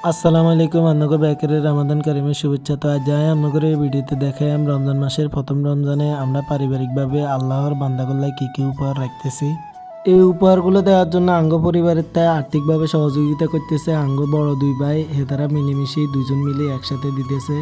আসসালামু আলাইকুম আন্নগর বেকারি রমাদান কারিমের শুভেচ্ছা। তো আজ যাই আন্নগর এই ভিডিওতে দেখাইম রমজান মাসের প্রথম রমজানে আমরা পারিবারিকভাবে আল্লাহর বান্দাগুল্লায় কি কি উপহার রাখতেছি। এই উপহারগুলো দেওয়ার জন্য আঙ্গ পরিবারের তাই আর্থিকভাবে সহযোগিতা করতেছে আঙ্গ বড় দুই ভাই হেতারা মিলেমিশে দুজন মিলে একসাথে দিতেছে।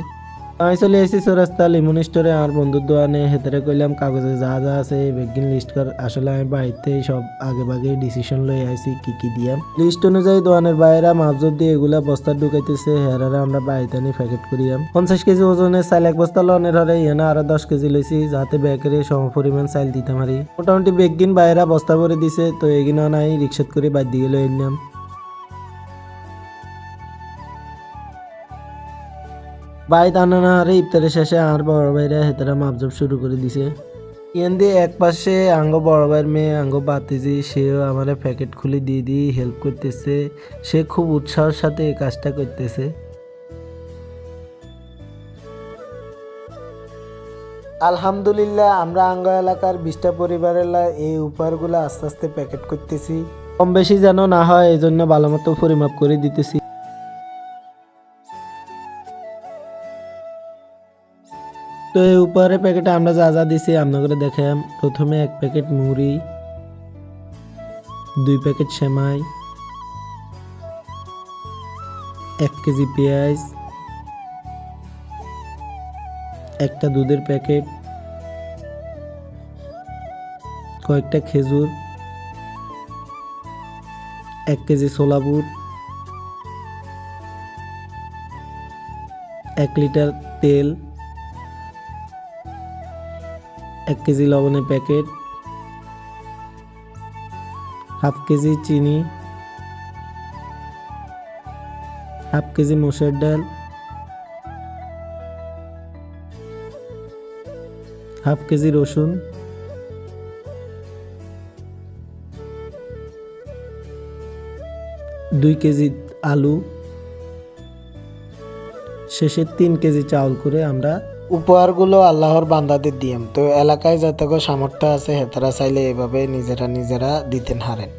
আমি চলে এসেছি চৌরাস্তা লিমন স্টোরে আমার বন্ধুর দোকানে হেতারে কইলাম কাগজে যা যা আছে বেগিন লিস্ট কর। আসলে আমি বাড়িতে সব আগে ভাগে ডিসিশন লই আইছি কি কি দিয়াম। লিস্ট অনুযায়ী দোকানের বাইরা মাপজোর দিয়ে এগুলা বস্তা ঢুকাইতেছে হেরারে আমরা বাড়িতে আনি প্যাকেট করিয়াম। 50 কেজি ওজনের চাল এক বস্তা লনের হরে এনে আরো 10 কেজি লইছি যাতে বেকারে সম পরিমাণ চাল দিতে পারি। মোটামুটি বেগিন বাইরা বস্তা ভরে দিছে তো এগিনা নাই রিক্সাত করে বাদ দিয়ে লই আনলাম। বাইত আনারে ইফতারের শেষে আর বড় ভাইরা হেতারা মাপজব শুরু করে দিছে। ইয়ান্দি এক পাশে আঙ্গ বড় ভাইয়ের মেয়ে আঙ্গ বাতিজি সেও আমার প্যাকেট খুলে দিয়ে দিয়ে হেল্প করতেছে। সে খুব উৎসাহের সাথে এই কাজটা করতেছে। আলহামদুলিল্লাহ আমরা আঙ্গ এলাকার 20টা পরিবারের এই উপহারগুলো আস্তে আস্তে প্যাকেট করতেছি। কম বেশি যেন না হয় এই জন্য ভালো মতো পরিমাপ করে দিতেছি। তো এই উপহারের প্যাকেটে আমরা যা যা দিছি আপনাদের দেখাম। প্রথমে 1 প্যাকেট মুড়ি, 2 প্যাকেট সেমাই, 1 কেজি পেঁয়াজ, একটা দুধের প্যাকেট, কয়েকটা খেজুর, 1 কেজি ছোলা বুট, 1 লিটার তেল, 1 কেজি লবণের প্যাকেট, হাফ কেজি চিনি, হাফ কেজি মসুর ডাল, হাফ কেজি রসুন, 2 কেজি আলু, শেষে 3 কেজি চাউল করে আমরা উপহারগুলো আল্লাহর বান্দাদের দিয়াম। তো এলাকায় যতগুলো সামর্থ্য আছে হেতারা চাইলে এভাবে নিজেরা দিতেন হারেন।